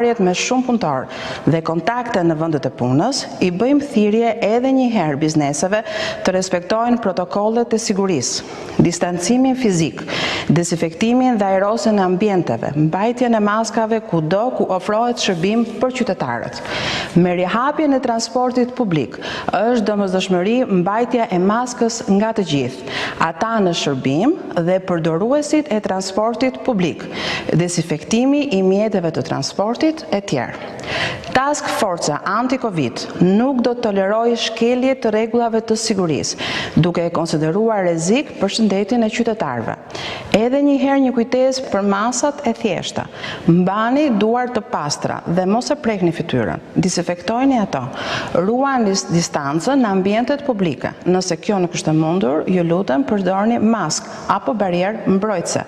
me shumë punëtorë dhe kontakte në vendet e punës, I bëjmë thirrje edhe një herë bizneseve të respektojnë protokollet e sigurisë, distancimin fizik, dezinfektimin dhe ajrosin e ambienteve, mbajtjen e maskave kudo ku ofrohet shërbim për qytetarët. Me rihapjen e transportit publik, është domosdoshmëri mbajtja e maskës nga të gjithë, ata në shërbim dhe përdoruesit e transportit publik, dezinfektimi I mjeteve të transportit e tjerë. Task Forca anti-Covid nuk do të tolerojë shkelje të rregullave të sigurisë, duke e konsideruar rrezik për shëndetin e qytetarëve. Edhe një herë një kujtesë për masat e thjeshta. Mbani duart të pastra dhe mos e prekni fytyrën. Disinfektojini ato. Ruani distancën në ambientet publike. Nëse kjo nuk është e mundur, ju lutem përdorni maskë apo barierë mbrojtëse.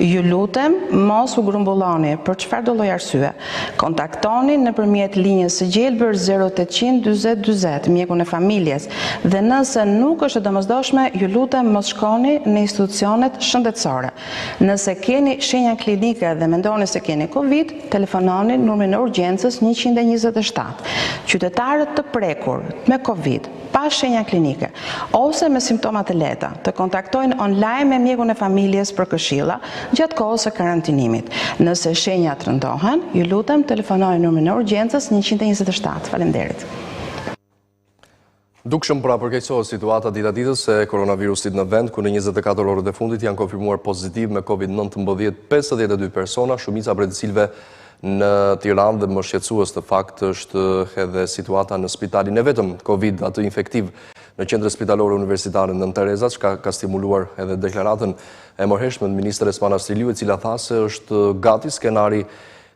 Ju lutem mos u grumbulloni për çfarëdo lloj arsye. Kontaktoni nëpërmjet linjës së gjelbër 0800 40 40 mjekun e familjes dhe nëse nuk është e domosdoshme, ju lutem mos shkoni në institucionet shëndetësore. Nëse keni shenja klinike dhe mendoni se keni Covid, telefononi numrin e urgjencës 127. Qytetarët të prekur me Covid pa shenja klinike ose me simptoma të lehta të kontaktojnë online me mjekun e familjes për këshilla gjatë kohës së karantinimit. Nëse shenjat rëndohen, ju lutem telefononi numrin e urgjencës 127. Faleminderit. Dukshëm pra përkeqësohet situata dita ditës e koronavirusit në vend, ku në 24 orët e fundit janë konfirmuar pozitiv me COVID-19 52 persona, shumica prej të cilëve në Tiranë dhe më shqetësues të fakt është edhe situata në spitalin e vetëm COVID atë infektiv në qendrën spitalore universitare në Ndër, që ka stimuluar edhe deklaratën e morhershme të ministres Panastiliu, e cila tha se është gati skenari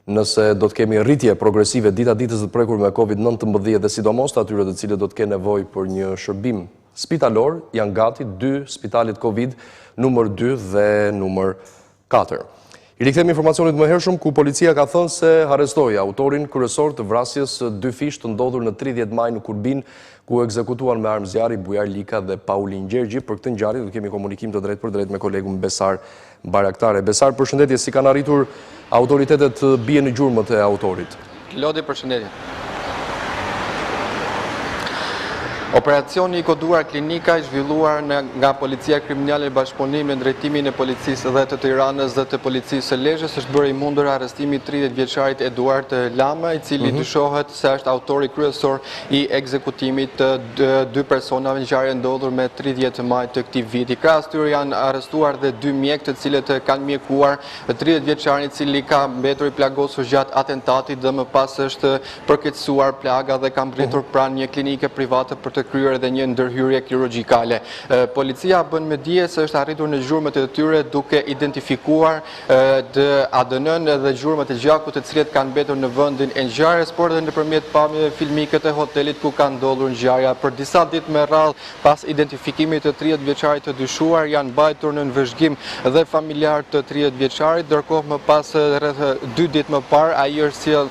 nëse do të kemi rritje progresive dita ditës të prekur me COVID-19 dhe sidomos të atyre të cilët do të kenë nevojë për një shërbim spitalor, janë gati 2 spitalit COVID, numër 2 dhe numër 4. I rikthejmë informacionit më hershëm ku policia ka thënë se arrestoi autorin kryesor të vrasjes dyfishtë të ndodhur në 30 maj në Kurbin, ku ekzekutuan me armë zjarri Bujar Lika dhe Paulin Gjergji. Për këtë ngjarje do të kemi komunikim të drejtë për drejtë me kolegun Besar Baraktare. Besar, përshëndetje, si kanë arritur autoritetet të bien në gjurmët e autorit? Lodi, përshëndetje. Operacioni I koduar klinika I zhvilluar nga Policia Kriminale bashkëpunim në drejtimin e policisë dhe të Tiranës dhe të policisë së Lezhës është bërë I mundur arrestimi 30 vjeçarit Eduard Lama, I cili dyshohet se është autori kryesor I ekzekutimit të 2 personave në ngjarje ndodhur me 30 maj të këtij viti. Krahas tyre janë arrestuar dhe 2 mjekë të cilët kanë mjekuar 30 vjeçarin I cili ka mbetur I plagosur gjatë atentatit dhe më pas është përkeqësuar plaga dhe ka mbërritur pranë një klinike private për të kryer edhe një ndërhyrje kirurgjikale. Policia bën me dije se është arritur në gjurmët e tyre duke identifikuar ADN-n dhe gjurmët e gjakut të cilët kanë mbetur në vendin e ngjarjes, por edhe nëpërmjet pamjeve filmike të hotelit ku ka ndodhur ngjarja. Për disa ditë me radhë pas identifikimit të 30 vjeçarit të dyshuar janë mbajtur në vëzhgim dhe familjar të 30 vjeçarit, ndërkohë më pas rreth 2 ditë më parë ai është sjell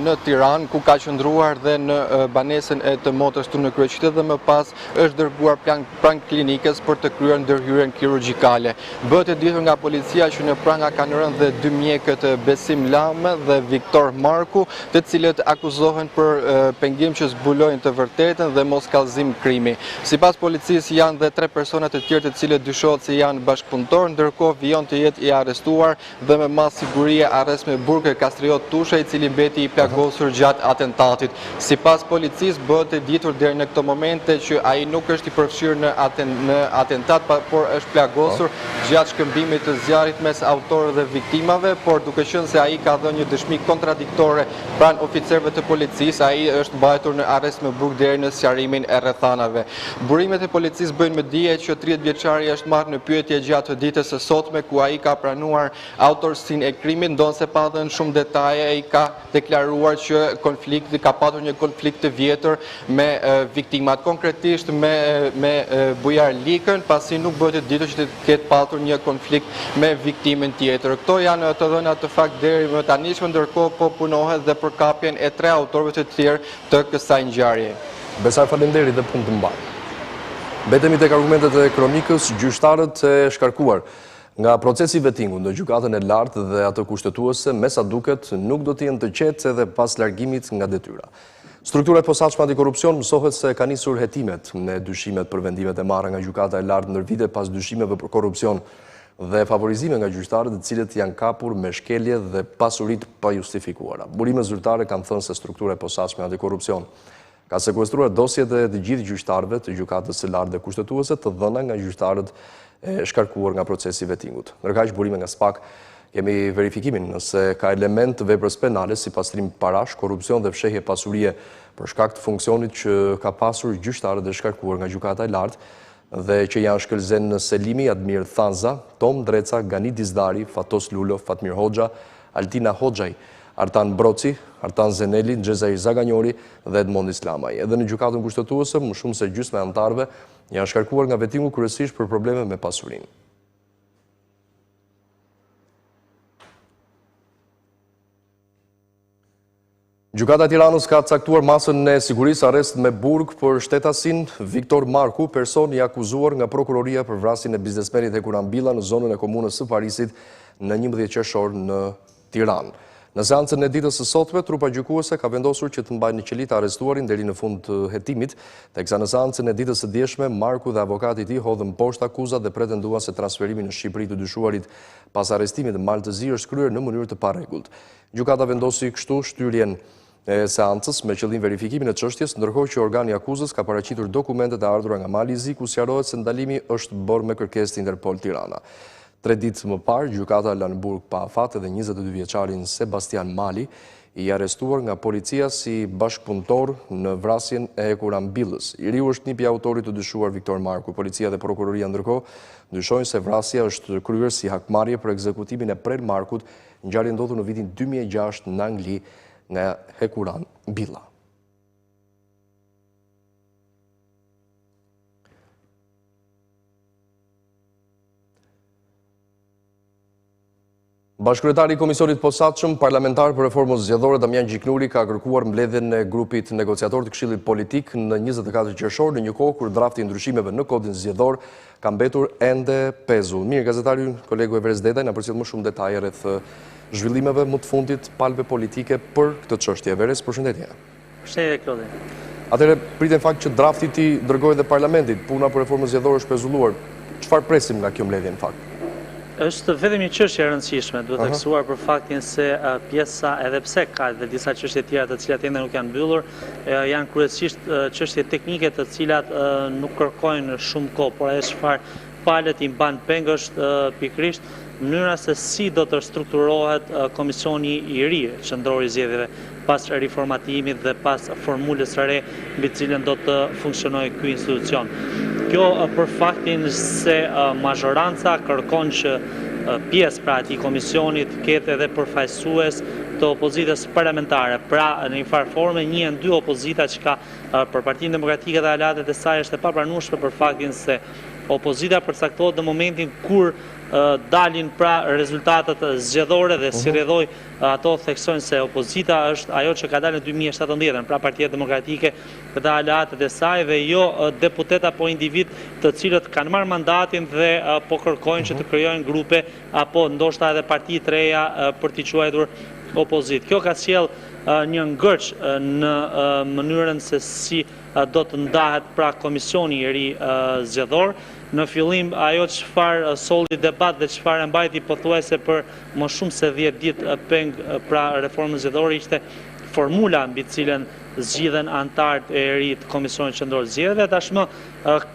në Tiranë ku ka qëndruar dhe në banesën e të motrës në kryeqytet dhe më pas është dërguar pranë klinikës për të kryer ndërhyrjen kirurgjikale. Bëhet e ditur nga policia që në pranga kanë rënë dhe 2 mjekët Besim Lame dhe Viktor Marku, të cilët akuzohen për pengim që zbulojnë të vërtetën dhe moskallëzim krimi. Sipas policisë janë dhe 3 persona të tjerë të cilët dyshohet se janë bashkëpunëtor, ndërkohë vijon të jetë I arrestuar dhe me mas sigurie arrest me Burg Kastriot Tusha, I cili mbeti I plagosur gjatë atentatit. Sipas policisë bëhet e ditur deri në këto momente që ai nuk është I përfshirë në atentat, por është plagosur gjatë shkëmbimit të zjarrit mes autorëve dhe viktimave, por duke qenë se ai ka dhënë një dëshmi kontradiktore pranë oficerëve të policisë, ai është mbajtur në arrest me Burg deri në sqarimin e rrethanave. Burimet e policisë bëjnë me dije që 30 vjeçari është marrë në pyetje gjatë ditës së sotme, ku ai ka pranuar autorsinë e krimit, ndonse pa dhënë shumë detaje. Ai ka deklaruar që ka patur një konflikt të vjetër me viktimat, konkretisht me Bujar Likën, pasi nuk bëhet e ditur që të ketë patur një konflikt me viktimin tjetër. Këto janë të dhënat të fakt deri më tanishme, ndërkohë po punohet dhe për kapjen e 3 autorëve të tjerë të kësaj ngjarje. Besar, faleminderit dhe punë të mbarë. Mbetemi tek argumentet e kronikës, gjyqtarët e shkarkuar Nga procesi vetingu në gjykatën e lartë dhe atë kushtetuese, me sa duket, nuk do t'jenë të qetë edhe pas largimit nga detyra. Struktura e posaçme antikorrupsion mësohet se ka nisur hetimet në dyshimet për vendimet e marra nga gjykata e lartë ndër vite pas dyshimeve për korrupsion dhe favorizime nga gjyqtarët të cilët janë kapur me shkelje dhe pasurit pa justifikuara. Burime zyrtare kanë thënë se struktura e posaçme antikorrupsion ka sekuestruar dosjet e të gjithë gjyqtarëve të gjykatës së lartë dhe kushtetuese të dhëna nga gjyqtarët e shkarkuar nga procesi vetingut. Ndërkaq burime nga SPAK kemi verifikimin nëse ka element të veprës penale si pastrim parash, korrupsion dhe fshehje pasurie për shkak të funksionit që ka pasur gjyqtarët e shkarkuar nga gjykata e lartë dhe që janë shkëlzen në Selimi, Admir Thanza, Tom Dreca, Gani Dizdari, Fatos Lulov, Fatmir Hoxha, Altina Hoxhaj, Artan Broci, Artan Zeneli, Xhezair Zaganjori dhe Edmond Islamaj. Edhe në gjykatën kushtetuese, më shumë se gjysma e anëtarëve janë shkarkuar nga vetingu kryesisht për probleme me pasurinë. Gjykata e Tiranës ka caktuar masën e sigurisë arrest me burg për shtetasin Viktor Marku, person i akuzuar nga prokuroria për vrasjen e biznesmenit Hekuran Billa në zonën e komunës së Parisit në 11 qershor në Tiranë. Në seancën e ditës së sotme, trupa gjykuese ka vendosur që të mbajnë në qeli të arrestuarin deri në fund të hetimit, teksa në seancën e ditës së djeshme, Marku dhe avokati i tij hodhën poshtë akuzat dhe pretenduan se transferimi në Shqipëri të dyshuarit pas arrestimit në Malë të Zi është kryer në mënyrë të parregullt. Gjykata vendosi kështu shtyrjen e seancës me qëllim verifikimin e çështjes, ndërkohë që organi i akuzës ka paraqitur dokumentet e ardhura nga Mali i Zi, ku sqarohet se ndalimi është bërë me kërkesë të Interpol Tirana. 3 ditë më parë, gjykata la në Burg pa afat edhe 22 vjeçarin Sebastian Mali, i arrestuar nga policia si bashkëpunëtor në vrasjen e Hekuran Billës. I riu është nipi i autorit të dyshuar Viktor Marku. Policia dhe prokuroria ndërkohë dyshojnë se vrasja është kryer si hakmarrje për ekzekutimin e Prel Markut, ngjarje ndodhur në vitin 2006 në Angli nga Hekuran Billa. Bashkëkryetari i Komisionit Posaçëm Parlamentar për Reformën Zgjedhore Ndër ka kërkuar mbledhjen e grupit negociator të Këshillit Politik në 24 qershor në një kohë kur drafti i ndryshimeve në kodin zgjedhor ka mbetur ende pezull. Mirë, gazetari kolegu Everest Dedaj na përcjell më shumë detaje rreth zhvillimeve më të fundit palëve politike për këtë çështje. Everest, përshëndetje. Përshëndetje, Klodi. Atëherë pritet fakt që drafti i dërgohet dhe Parlamentit, puna për reformën zgjedhore është pezulluar. Çfarë presim nga kjo mbledhje në fakt? Është vetëm një çështje e rëndësishme, duhet theksuar për faktin se pjesa, edhe pse ka dhe disa çështje tjera të cilat ende nuk janë mbyllur, janë kryesisht çështje teknike të cilat nuk kërkojnë shumë kohë, por ajo çfarë palët i mban peng është pikërisht mënyra se si do të strukturohet komisioni i ri qendror i zgjedhjeve pas riformatimit dhe pas formulës së re mbi të cilën do të funksionojë ky institucion. Kjo për faktin se mazhoranca kërkon që pjesë pra atij komisionit ketë edhe përfaqësues të opozitës parlamentare. Pra në një farë forme njihen dy opozita që ka për Partinë Demokratike dhe aleatet e saj është e papranueshme për faktin se opozita përcaktohet në momentin kur dalin pra rezultatet zgjedhore dhe si rrjedhoj ato theksojnë se opozita është ajo që ka dalë në 2017, pra Partia Demokratike dhe aleatet e saj dhe jo deputet apo individ të cilët kanë marrë mandatin dhe po kërkojnë që të krijojnë grupe apo ndoshta edhe parti të reja për t'i quajtur opozit. Kjo ka sjell një ngërç në mënyrën se si do të ndahet pra komisioni i ri zgjedhor. Në fillim ajo çfarë solli debat dhe çfarë e mbajti pothuajse për më shumë se 10 ditë peng pra reformën zgjedhore ishte formula mbi të cilën zgjidhen anëtarët e ri të Komisionit Qendror të Zgjedhjeve. Tashmë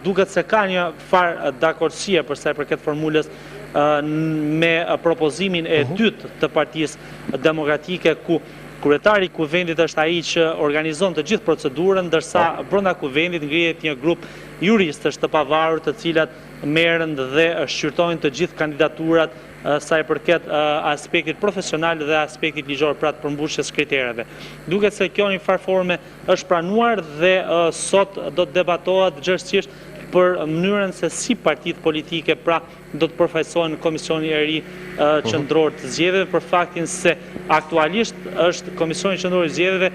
duket se ka një farë dakordësie për sa i përket formulës me propozimin e dytë të Partisë Demokratike ku kryetari i kuvendit është ai që organizon të gjithë procedurën, ndërsa brenda kuvendit ngrihet një grup juristësh të pavarur të cilat merren dhe shqyrtojnë të gjithë kandidaturat sa i përket aspektit profesional dhe aspektit ligjor pra të përmbushjes kritereve. Duket se kjo në një farë forme është pranuar dhe sot do të debatohet gjithësisht për mënyrën se si partitë politike pra do të përfaqësohen në Komisionin e ri qendror të zgjedhjeve, për faktin se aktualisht është Komisioni Qendror i Zgjedhjeve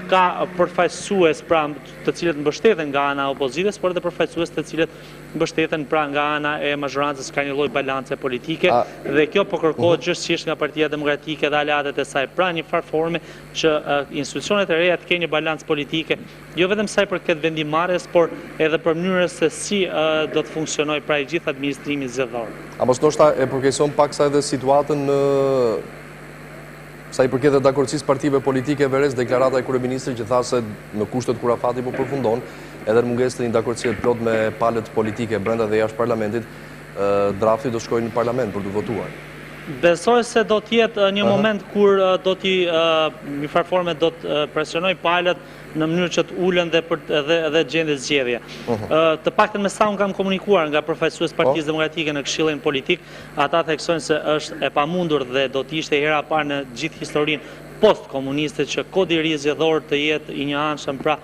ka përfaqësues pra të cilët mbështeten nga ana e opozitës, por edhe përfaqësues të cilët mbështeten pra nga ana e mazhorancës ka një lloj balance politike dhe kjo po kërkohet gjithësisht nga Partia Demokratike dhe aleatet e saj. Pra një farë forme që institucionet e reja të kenë një balancë politike, jo vetëm sa i përket vendimmarrjes, por edhe për mënyrën se si do të funksionojë pra i gjithë administrimi zgjedhor. A mos ndoshta e përkeqëson paksa edhe situatën sa i përket dakordësisë partive politike veres deklarata e kryeministrit që tha se në kushtet kur afati po përfundon, edhe në mungesë të një dakordësie të plot me palët politike brenda dhe jashtë parlamentit, drafti do shkojë në parlament për të votuar. Besoj se do të jetë një moment kur do t'i një farë forme do të presionoj palët në mënyrë që të ulen dhe gjendje zgjedhje. Të paktën me sa unë kam komunikuar nga përfaqësues Partisë Demokratike në Këshillin Politik, ata theksojnë se është e pamundur dhe do të ishte hera e parë në gjithë historinë post-komuniste që kodi i ri zgjedhor të jetë i njëanshëm, pra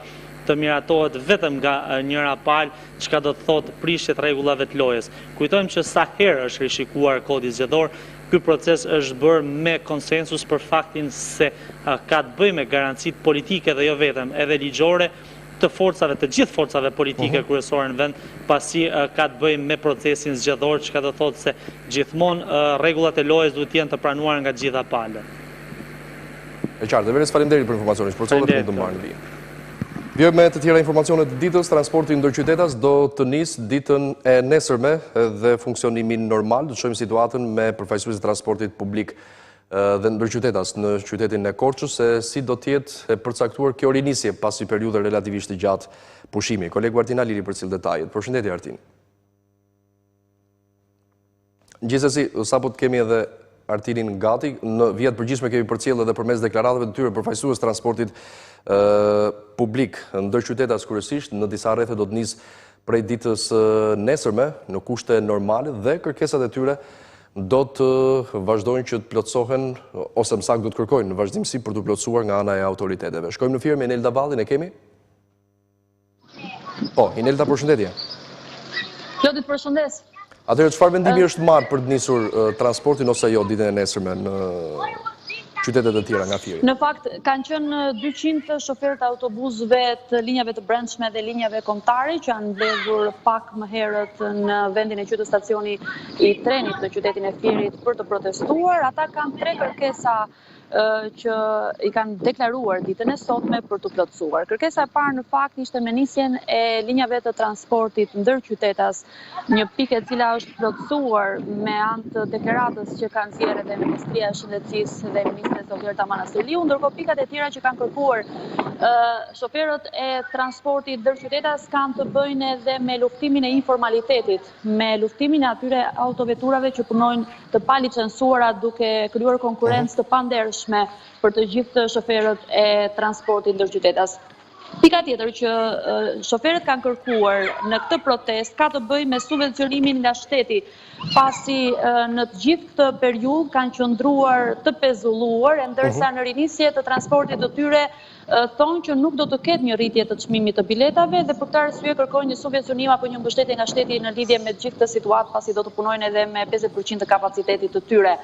të miratohet vetëm nga njëra palë, çka do të thotë prishje të rregullave të lojës. Kujtojmë që sa herë është rishikuar kodi zgjedhor, ky proces është bërë me konsensus për faktin se ka të bëjë me garancitë politike dhe jo vetëm, edhe ligjore të forcave, të gjithë forcave politike kryesore në vend, pasi ka të bëjë me procesin zgjedhor, çka do të thotë se gjithmonë rregullat e lojës duhet të jenë të pranuara nga të gjitha palët. E qartë, veres faleminderit për informacionin, shpresoj të mund të marrni vijë. Vjoj me të tjera informacionet ditës, transporti ndër qytetas do të nisë ditën e nesërme dhe funksionimin normal. Do të shohim situatën me përfaqësuesit e transportit publik dhe ndër qytetas në qytetin e Korçës, se si do të jetë e përcaktuar kjo rinisje pasi periudhë relativisht të gjatë pushimi. Kolegu Artin Aliri për cilë detajet. Përshëndetje Artin. Gjithsesi, sapo të kemi edhe Artinin gati, në vijat përgjithshme kemi përcjellë edhe përmes deklaratave të tyre përfaqësues transportit publik ndër qytetas kryesisht në disa rrethe do të nisë prej ditës nesërme në kushte normale dhe kërkesat e tyre do të vazhdojnë që të plotësohen ose më saktë do të kërkojnë në vazhdimsi për të plotësuar nga ana e autoriteteve. Shkojmë në firmë Inelda Vallin, e kemi? Po, Inelda, përshëndetje. Lodit, përshëndes. Atëherë, çfarë vendimi është marrë për të nisur transportin ose jo ditën e nesërme në qytetet e tjera nga firri? Në fakt, kanë qenë 200 shoferët autobusëve të linjave të brendshme dhe linjave kombëtare që janë mbledhur pak më herët në vendin e quajtur stacioni i trenit në qytetin e Firit për të protestuar. Ata kanë 3 kërkesa që i kanë deklaruar ditën e sotme për të plotësuar. Kërkesa e parë në fakt ishte me nisjen e linjave të transportit ndër qytetas, një pikë e cila është plotësuar me anë të deklaratës që kanë nxjerrë edhe Ministria e Shëndetësisë dhe Ministri Zotëta Manasiliu, ndërkohë pikat e tjera që kanë kërkuar shoferët e transportit ndër qytetas kanë të bëjnë edhe me luftimin e informalitetit, me luftimin e atyre autoveturave që punojnë të palicencuara duke krijuar konkurrencë të pandershme për të gjithë shoferët e transportit ndër qytetas. Pika tjetër që shoferët kanë kërkuar në këtë protest ka të bëjë me subvencionimin nga shteti, pasi në të gjithë këtë periudhë kanë qëndruar të pezulluar, ndërsa në rinisje të transportit të tyre thonë që nuk do të ketë një rritje të çmimit të biletave dhe për këtë arsye kërkojnë një subvencionim apo një mbështetje nga shteti në lidhje me gjithë këtë situatë, pasi do të punojnë edhe me 50% të kapacitetit të tyre.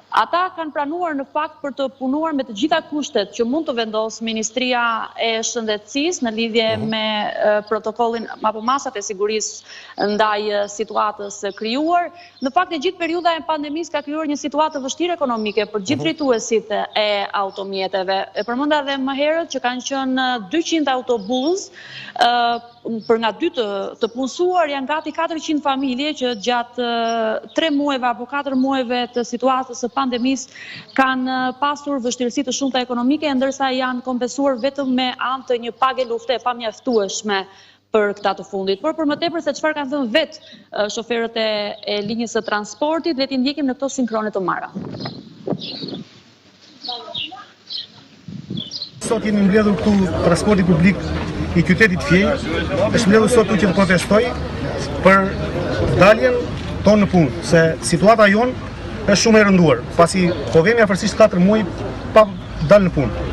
Ata kanë pranuar në fakt për të punuar me të gjitha kushtet që mund të vendosë Ministria e Shëndetësisë në lidhje me protokollin apo masat e sigurisë ndaj situatës krijuar. Në fakt e gjithë periudha e pandemisë ka krijuar një situatë vështirë ekonomike për gjithë drejtuesit e automjeteve. E përmenda edhe më herët që kanë qenë 200 autobus për nga 2 të punësuar janë gati 400 familje që gjatë 3 muajve apo 4 muajve të situatës së pandemisë kanë pasur vështirësi të shumta ekonomike, ndërsa janë kompensuar vetëm me anë të një pagë lufte e pamjaftueshme për këta të fundit. Por për më tepër se çfarë kanë thënë vetë shoferët e linjës së transportit, le t'i ndjekim në këto sinkrone të marra. Sot jemi mbledhur këtu transporti publik i qytetit Fier, është mbledhur sot që të protestoj për daljen tonë në punë, se situata jonë është shumë e rënduar, pasi po vemi afërsisht 4 muaj pa dalë në punë.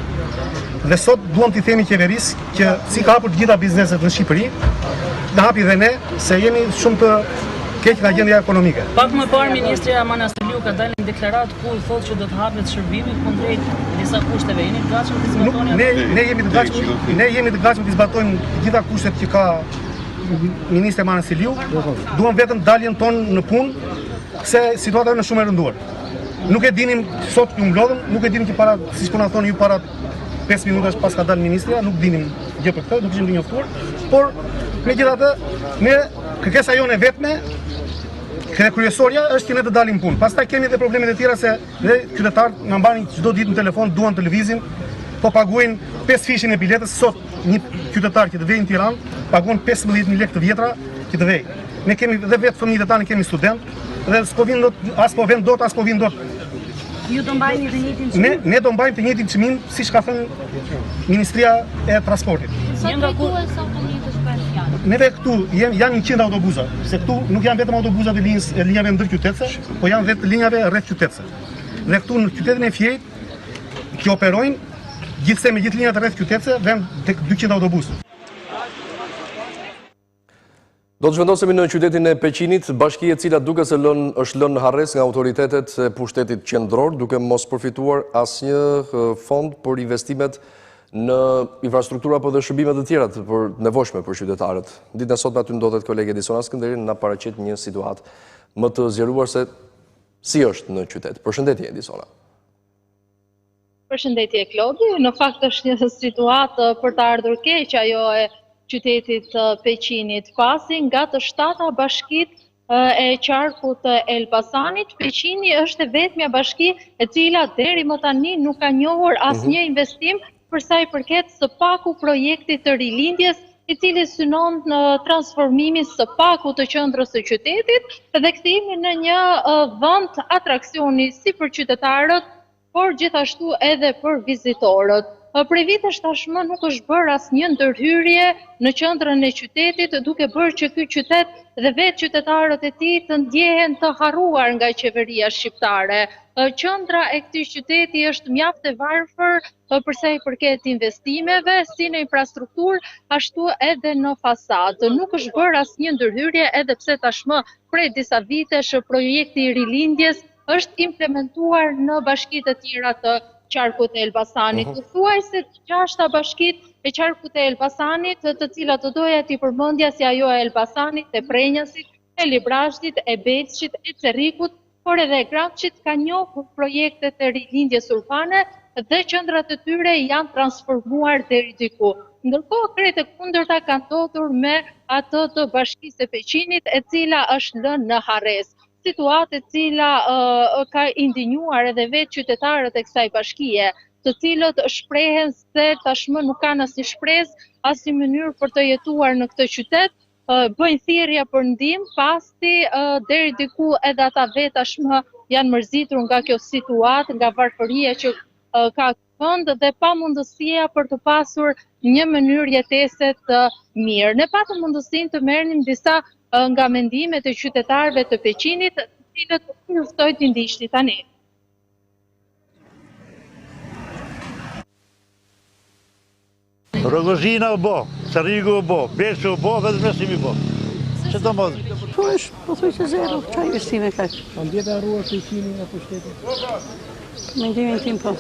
Dhe sot duam t'i themi qeverisë që si ka hapur të gjitha bizneset në Shqipëri, dhe hapi dhe ne se jemi shumë të keq nga gjendja ekonomike. Pak më parë Ministri Manasiliu ka dalë në deklarat ku thotë që do të hapet shërbimi kundrejt disa kushteve. Jeni të gatshëm të zbatoni? Ne jemi të gatshëm të zbatojmë gjitha kushtet që ka Ministre Manasiliu, duam vetëm daljen tonë në punë, se situata është shumë e rënduar. Nuk e dinim, sot ju mblodhëm, nuk e dinim që para, siç po na thoni ju, para 5 minutash pas ka dalë ministria, nuk dinim gjë për këtë, nuk ishim të njoftuar, por megjithatë, ne kërkesa jone vetme, kryesorja është që ne të dalim punë. Pastaj kemi edhe problemet e tjera se ne qytetarët na mbanin çdo ditë në telefon, duan të lëvizin, po paguajnë 5 fishin e biletës. Sot një qytetar që të vejë në Tiranë paguan 15.000 lekë të vjetra që të vejë. Ne kemi edhe vetë fëmijët e tanë, kemi student, dhe s'po vin dot, as po vjen dot, as po vin dot. Ju do mbajni të njëjtin çmim? Ne do mbajmë të njëjtin çmim, siç ka thënë Ministria e Transportit. Sot drejtues sa autobusë shpesh janë? Neve këtu janë 100 autobuza, se këtu nuk janë vetëm autobuzat e linjave ndër qytetese, po janë vetë linjave rreth qytetese. Dhe këtu në qytetin e Fjejt që operojnë gjithsej me gjithë linjat rreth qytetese vend tek 200 autobusë. Do të zhvendosemi në qytetin e Peqinit, bashki e cila duke se është lënë në harres nga autoritetet e pushtetit qendror, duke mos përfituar asnjë fond për investimet në infrastruktura apo dhe shërbimet e tjera për nevojshme për qytetarët. Ditën e sotme aty ndodhet kolegi Edicioni Skënderin na paraqet një situatë më të zgjeruar se si është në qytet. Përshëndetje Ediciona. Përshëndetje Klodi, në fakt është një situatë për të ardhur keq ajo e qytetit Peqinit, pasi nga të 7 bashkit e qarkut të Elbasanit, Peqini është e vetmja bashki e cila deri më tani nuk ka njohur asnjë investim për sa i përket së paku projektit të rilindjes, i cili synon në transformimin së paku të qendrës së qytetit dhe kthimi në një vend atraksioni si për qytetarët, por gjithashtu edhe për vizitorët. Prej vitesh tashmë nuk është bërë asnjë ndërhyrje në qendrën e qytetit, duke bërë që ky qytet dhe vetë qytetarët e tij të ndjehen të harruar nga qeveria shqiptare. Qendra e këtij qyteti është mjaft e varfër për sa i përket investimeve, si në infrastrukturë, ashtu edhe në fasadë. Nuk është bërë asnjë ndërhyrje, edhe pse tashmë prej disa vitesh projekti i rilindjes është implementuar në bashkitë të tjera të qarkut e Elbasanit. Thuaj se 6 bashkit e qarkut e Elbasanit, të cilat të doja t'i përmendja si ajo e Elbasanit, e Prenjasit, e Librashtit, e Becqit, e Cerrikut, por edhe e Gramçit ka njohur projektet e rilindjes urbane dhe qendrat e tyre janë transformuar deri diku. Ndërkohë krejt e kundërta kanë ndodhur me atë të bashkisë së Peqinit, e cila është lënë në harres. Situatë e cila ka indinjuar edhe vetë qytetarët e kësaj bashkie, të cilët shprehen se tashmë nuk kanë asnjë shpresë, asnjë mënyrë për të jetuar në këtë qytet, bëjnë thirrje për ndihmë, pasi deri diku edhe ata vetë tashmë janë mërzitur nga kjo situatë, nga varfëria që ka vend dhe pamundësia për të pasur një mënyrë jetese të mirë. Ne patëm mundësinë të merrnim disa nga mendimet e qytetarëve të Peqinit, të cilët luftoj të ndiqni tani. Rogozhina u bo, Cerriku u bo, Becqi u bo, vetëm investimi u bo. Që të mos? Po është, po thuj se zero, qa investime ka? A ndjetë e arruar Peqini nga pushtetit? Mendimin tim po.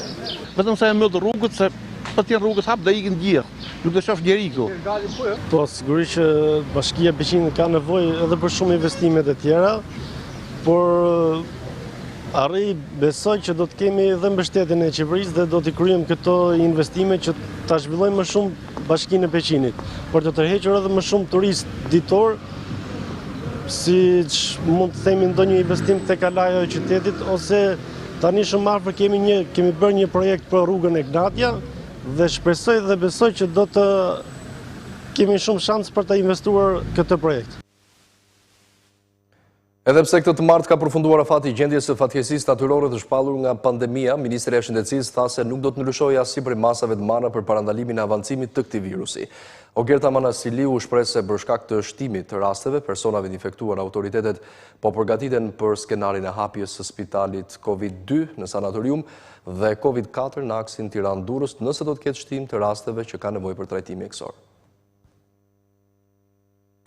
Vetëm sa e mëllë rrugët, se për tjenë rrugët hapë dhe ikin djerë. Nuk të shof njeri këtu. Po, sigurisht që bashkia Peqini ka nevojë edhe për shumë investimet e tjera, por besoj që do të kemi edhe mbështetjen e qeverisë dhe do t'i kryejmë këto investime që ta zhvillojmë më shumë bashkinë e Peqinit, për të tërhequr edhe më shumë turistë ditor, siç mund të themi ndonjë investim tek kalaja e qytetit, ose tani shumë afër kemi bërë një projekt për rrugën e Gnatja, dhe shpresoj dhe besoj që do të kemi shumë shans për të investuar këtë projekt. Edhe pse këtë të martë ka përfunduar afati i gjendjes së fatkeqësisë natyrore të shpallur nga pandemia, Ministria e Shëndetësisë tha se nuk do të ndryshojë asnjë prej masave të marra për parandalimin e avancimit të këtij virusi. Ogerta Manasiliu u shpreh se për shkak të shtimit të rasteve personave të infektuar, autoritetet po përgatiten për skenarin e hapjes së spitalit COVID-2 në sanatorium dhe COVID-4 në aksin Tiranë-Durrës, nëse do të ketë shtim të rasteve që kanë nevojë për trajtim mjekësor.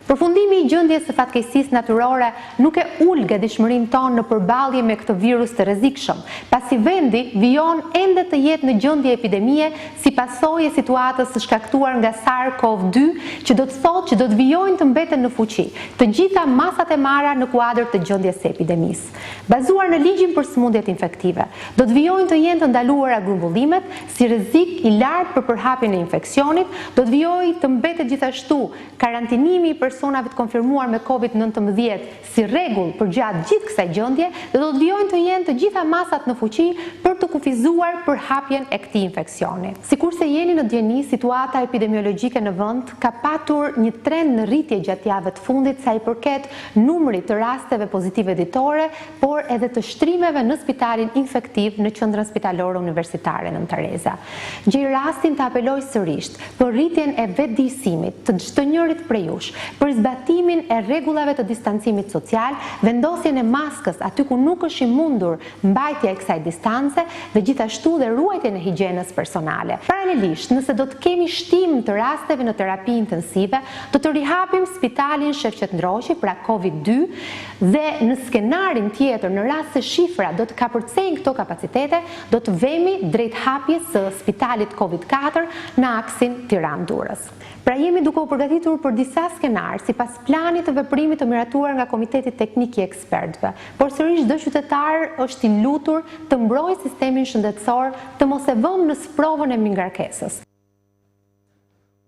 Përfundimi i gjendjes së fatkeqësisë natyrore nuk e ul gatishmërinë tonë në përballje me këtë virus të rrezikshëm, pasi vendi vijon ende të jetë në gjendje epidemie si pasojë e situatës së shkaktuar nga SARS-CoV-2, që do të thotë që do të vijojnë të mbeten në fuqi të gjitha masat e marra në kuadër të gjendjes së epidemisë. Bazuar në ligjin për sëmundjet infektive, do të vijojnë të jenë të ndaluara grumbullimet si rrezik i lartë për përhapjen e infeksionit, do të vijojë të mbetet gjithashtu karantinimi i personave të konfirmuar me COVID-19 si rregull për gjatë gjithë kësaj gjendje, dhe do të vijojnë të jenë të gjitha masat në fuqi për të kufizuar përhapjen e këtij infeksioni. Sikurse jeni në dieni, situata epidemiologjike në vend ka patur një trend në rritje gjatë javëve të fundit sa i përket numrit të rasteve pozitive ditore, por edhe të shtrimeve në spitalin infektiv në qendrën spitalore universitare në Tereza. Gjej rastin të apeloj sërish për rritjen e vetëdijësimit të çdo njërit prej jush, për zbatimin e rregullave të distancimit social, vendosjen e maskës aty ku nuk është i mundur mbajtja e kësaj distance dhe gjithashtu dhe ruajtjen e higjienës personale. Paralelisht, nëse do të kemi shtim të rasteve në terapi intensive, do të rihapim spitalin Shefqet Ndroqi pra COVID-2 dhe në skenarin tjetër, në rast se shifra do të kapërcejnë këto kapacitete, do të vemi drejt hapjes së spitalit COVID-4 në aksin Tiranë-Durrës. Pra jemi duke u përgatitur për disa skenarë sipas planit të veprimit të miratuar nga Komiteti Teknik i Ekspertëve, por sërish çdo qytetar është i lutur të mbrojë sistemin shëndetësor, të mos e vëmë në sprovën e mingarkesës.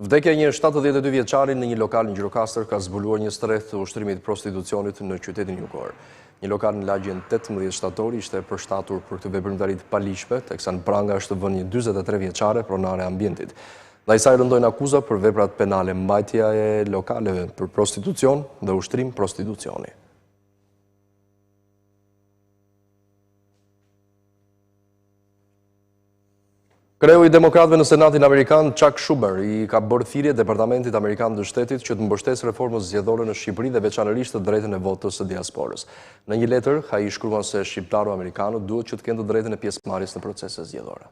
Vdekja një 72 vjeçari në një lokal në Gjirokastër ka zbuluar një strehë të ushtrimit prostitucionit në qytetin Jugor. Një lokal në lagjen 18 shtatori ishte përshtatur për këtë veprimtari të paligjshme, teksa në pranga është vënë një 43 vjeçare pronare e ambientit. Ndaj saj rëndojnë akuza për veprat penale, mbajtja e lokaleve për prostitucion dhe ushtrim prostitucioni. Kreu i demokratëve në Senatin Amerikan, Chuck Schumer, i ka bërë thirrje Departamentit Amerikan të Shtetit që të mbështesë reformën zgjedhore në Shqipëri dhe veçanërisht të drejtën e votës së diasporës. Në një letër, ai shkruan se shqiptaro-amerikanët duhet që të kenë të drejtën e pjesëmarrjes në procese zgjedhore.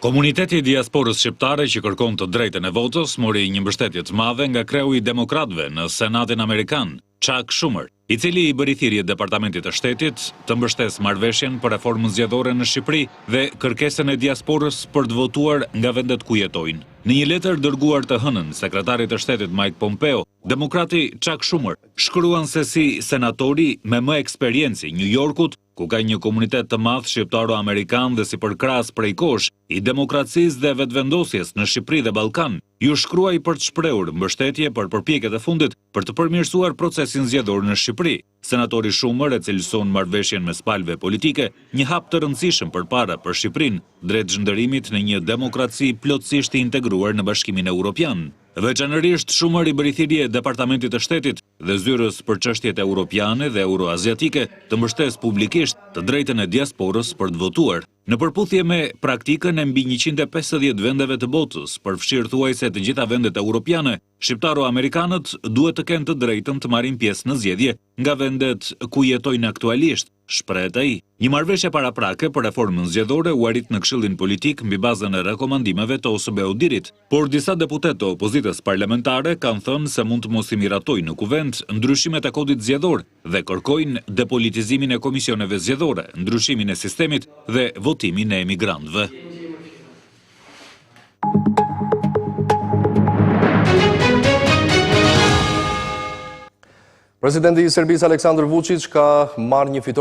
Komuniteti i diasporës shqiptare që kërkon të drejtën e votës mori një mbështetje të madhe nga kreu i demokratëve në Senatin Amerikan, Chuck Schumer, i cili i bëri thirrje Departamentit të Shtetit të mbështesë marrëveshjen për reformën zgjedhore në Shqipëri dhe kërkesën e diasporës për të votuar nga vendet ku jetojnë. Në një letër dërguar të hënën sekretarit të Shtetit Mike Pompeo, demokrati Chuck Schumer shkruan se si senatori me më eksperiencë i New Yorkut, ku ka një komunitet të madh shqiptaro-amerikan dhe si përkras prej kosh i demokracisë dhe vetëvendosjes në Shqipëri dhe Ballkan, ju shkruaj për të shprehur mbështetje për përpjekjet e fundit për të përmirësuar procesin zgjedhor në Shqipëri. Senatori Schumer e cilëson marrëveshjen mes palëve politike një hap të rëndësishëm përpara për Shqipërinë, drejt zhndërimit në një demokraci plotësisht të integruar në Bashkimin Evropian. Veçanërisht Schumer i bëri thirrje Departamentit të Shtetit dhe zyrës për çështjet europiane dhe euroaziatike të mbështesë publikisht të drejtën e diasporës për të votuar. Në përputhje me praktikën e mbi 150 vendeve të botës, përfshirë thuajse të gjitha vendet europiane, shqiptaro-amerikanët duhet të kenë të drejtën të marrin pjesë në zgjedhje nga vendet ku jetojnë aktualisht, shpreh ai. Një marrëveshje paraprake për reformën zgjedhore u arrit në Këshillin Politik mbi bazën e rekomandimeve të OSBE-udit, por disa deputet të opozitës parlamentare kanë thënë se mund të mos i miratojnë në kuvent ndryshimet e kodit zgjedhor dhe kërkojnë depolitizimin e komisioneve zgjedhore, ndryshimin e sistemit dhe votimin e emigrantëve. Presidenti i Serbisë Aleksandar Vučić ka marrë një fitore